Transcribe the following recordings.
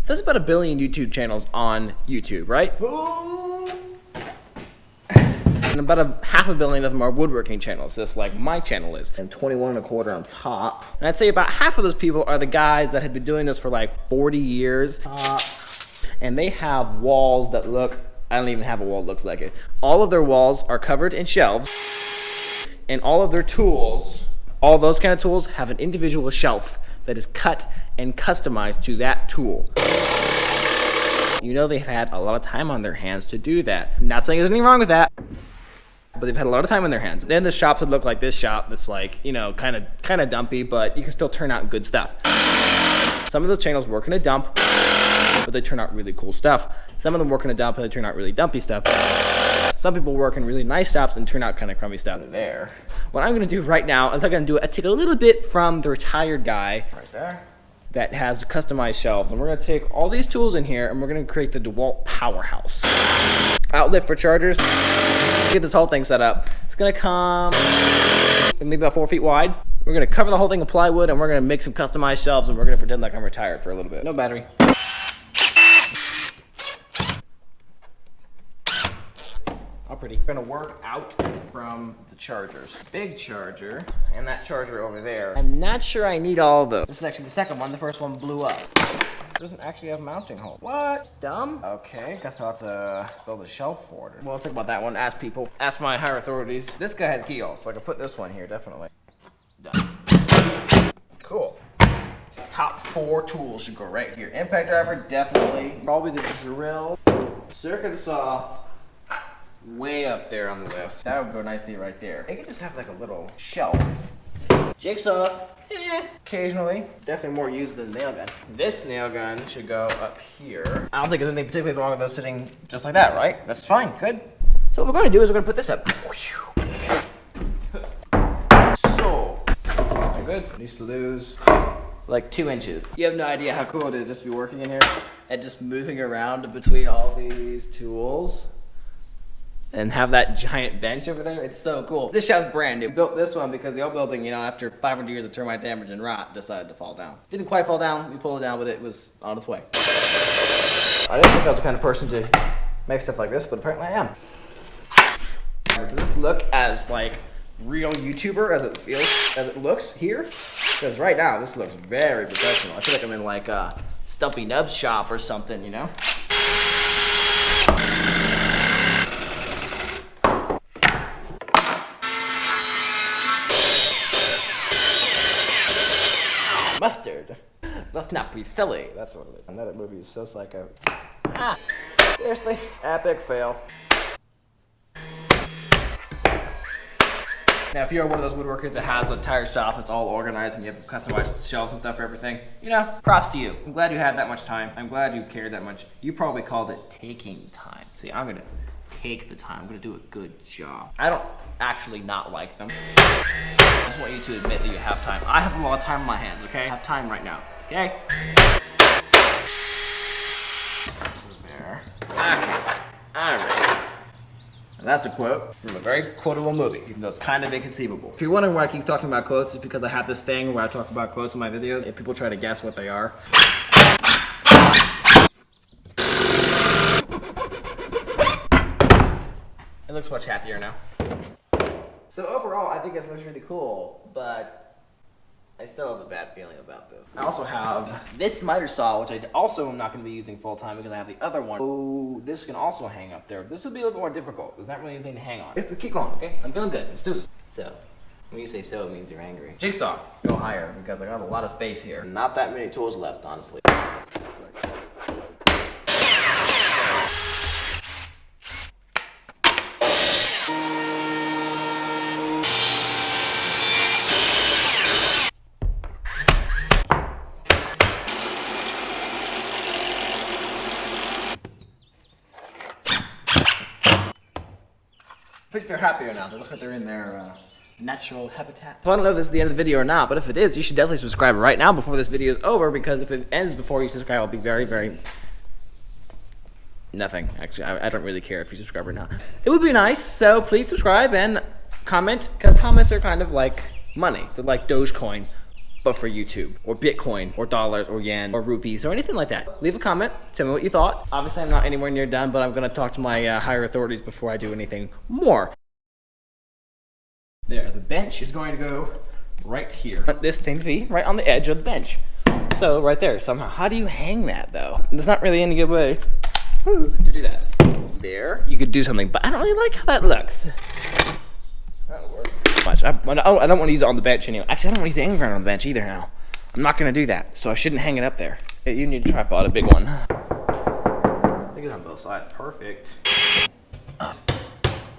There's about 1 billion YouTube channels on YouTube, right? And about 500 million of them are woodworking channels, just like my channel is. And 21 1/4 on top. And I'd say about half of those people are the guys that have been doing this for like 40 years. And they have walls that look, I don't even have a wall that looks like it. All of their walls are covered in shelves. And all of their tools, all those kind of tools, have an individual shelf that is cut and customized to that tool. You know they've had a lot of time on their hands to do that. I'm not saying there's anything wrong with that, but they've had a lot of time on their hands. Then the shops would look like this shop that's like, you know, kind of dumpy, but you can still turn out good stuff. Some of those channels work in a dump, but they turn out really cool stuff. Some of them work in a dump, but they turn out really dumpy stuff. Some people work in really nice shops and turn out kind of crummy stuff. There. What I'm gonna do right now is I take a little bit from the retired guy right there that has customized shelves, and we're gonna take all these tools in here and we're gonna create the DEWALT powerhouse. Outlet for chargers. Get this whole thing set up. It's gonna come maybe about 4 feet wide. We're gonna cover the whole thing with plywood and we're gonna make some customized shelves and we're gonna pretend like I'm retired for a little bit. No battery. All pretty. We're gonna work out from the chargers. Big charger and that charger over there. I'm not sure I need all of those. This is actually the second one. The first one blew up. It doesn't actually have mounting holes. What? It's dumb? Okay, guess I'll have to build a shelf for it. Well, think about that one. Ask people. Ask my higher authorities. This guy has keyholes, so I can put this one here, definitely. Done. Cool. Top 4 tools should go right here. Impact driver, definitely. Probably the drill. Circuit saw. Way up there on the list. That would go nicely right there. It could just have like a little shelf. Jigsaw, occasionally. Definitely more used than the nail gun. This nail gun should go up here. I don't think there's anything particularly wrong with those sitting just like that, right? That's fine, good. So what we're gonna do is we're gonna put this up. So, good. I used to lose like 2 inches. You have no idea how cool it is just to be working in here and just moving around between all these tools. And have that giant bench over there. It's so cool. This shelf's brand new. We built this one because the old building, you know, after 500 years of termite damage and rot, decided to fall down. Didn't quite fall down. We pulled it down, but it was on its way. I didn't think I was the kind of person to make stuff like this, but apparently I am. Does this look as like real YouTuber as it feels, as it looks here? Because right now this looks very professional. I feel like I'm in like a Stumpy Nubs shop or something, you know? Mustard. Let's not be silly. That's what it is. Another movie is so psycho. Seriously. Epic fail. Now, if you're one of those woodworkers that has an entire shop, it's all organized and you have customized shelves and stuff for everything, you know, props to you. I'm glad you had that much time. I'm glad you cared that much. You probably called it taking time. See, I'm gonna take the time. I'm gonna do a good job. I don't actually not like them. I just want you to admit that you have time. I have a lot of time on my hands, okay? I have time right now, okay? There. Okay. Alright. And that's a quote from a very quotable movie, even though it's kind of inconceivable. If you're wondering why I keep talking about quotes, it's because I have this thing where I talk about quotes in my videos, and people try to guess what they are. It looks much happier now. So overall, I think this looks really cool, but I still have a bad feeling about this. I also have this miter saw, which I also am not going to be using full time because I have the other one. Oh, this can also hang up there. This would be a little bit more difficult. There's not really anything to hang on. Let's keep going, okay? I'm feeling good. Let's do this. So, when you say so, it means you're angry. Jigsaw, go higher because I got a lot of space here. Not that many tools left, honestly. I think they're happier now. They look like they're in their natural habitat. So I don't know if this is the end of the video or not, but if it is, you should definitely subscribe right now before this video is over, because if it ends before you subscribe, I'll be very, very... nothing. Actually, I don't really care if you subscribe or not. It would be nice, so please subscribe and comment, because comments are kind of like money. They're like Dogecoin but for YouTube or Bitcoin or dollars or yen or rupees or anything like that. Leave a comment, tell me what you thought. Obviously I'm not anywhere near done, but I'm gonna talk to my higher authorities before I do anything more. There, the bench is going to go right here. I want this thing to be right on the edge of the bench. So right there, somehow. How do you hang that though? There's not really any good way to do that. There, you could do something, but I don't really like how that looks. That'll work. Much. I don't want to use it on the bench anyway. Actually, I don't want to use the angle grinder on the bench either now. I'm not going to do that, so I shouldn't hang it up there. You need a tripod, a big one. Look at it on both sides. Perfect.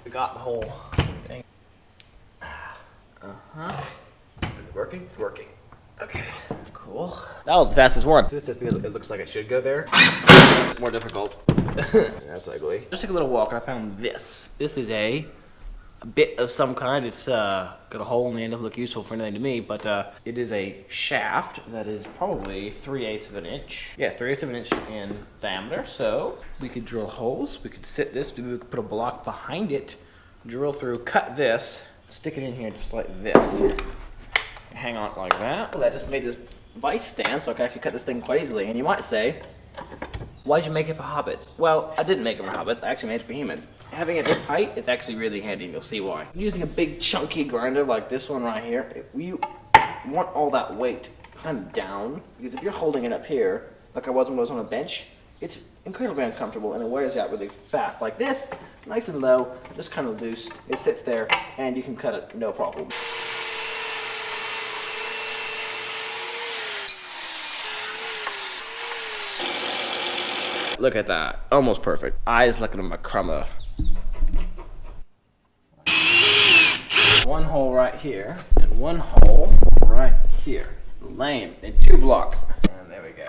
We got the whole thing. Uh-huh. Is it working? It's working. Okay, cool. That was the fastest one. This is just because it looks like it should go there. More difficult. That's ugly. Just took a little walk and I found this. This is a bit of some kind. It's got a hole in the end. Doesn't look useful for anything to me, but it is a shaft that is probably 3/8 of an inch. Yeah, 3/8 of an inch in diameter. So we could drill holes. We could sit this. Maybe we could put a block behind it, drill through, cut this, stick it in here just like this. Hang on like that. Well, that just made this vice stand so I can actually cut this thing quite easily. And you might say, why'd you make it for hobbits? Well, I didn't make it for hobbits. I actually made it for humans. Having it this height is actually really handy, and you'll see why. Using a big chunky grinder like this one right here, you want all that weight kind of down, because if you're holding it up here, like I was when I was on a bench, it's incredibly uncomfortable and it wears out really fast. Like this, nice and low, just kind of loose. It sits there and you can cut it no problem. Look at that, almost perfect. Eyes looking at my crummer. One hole right here, and one hole right here. Lame, in 2 blocks. And there we go.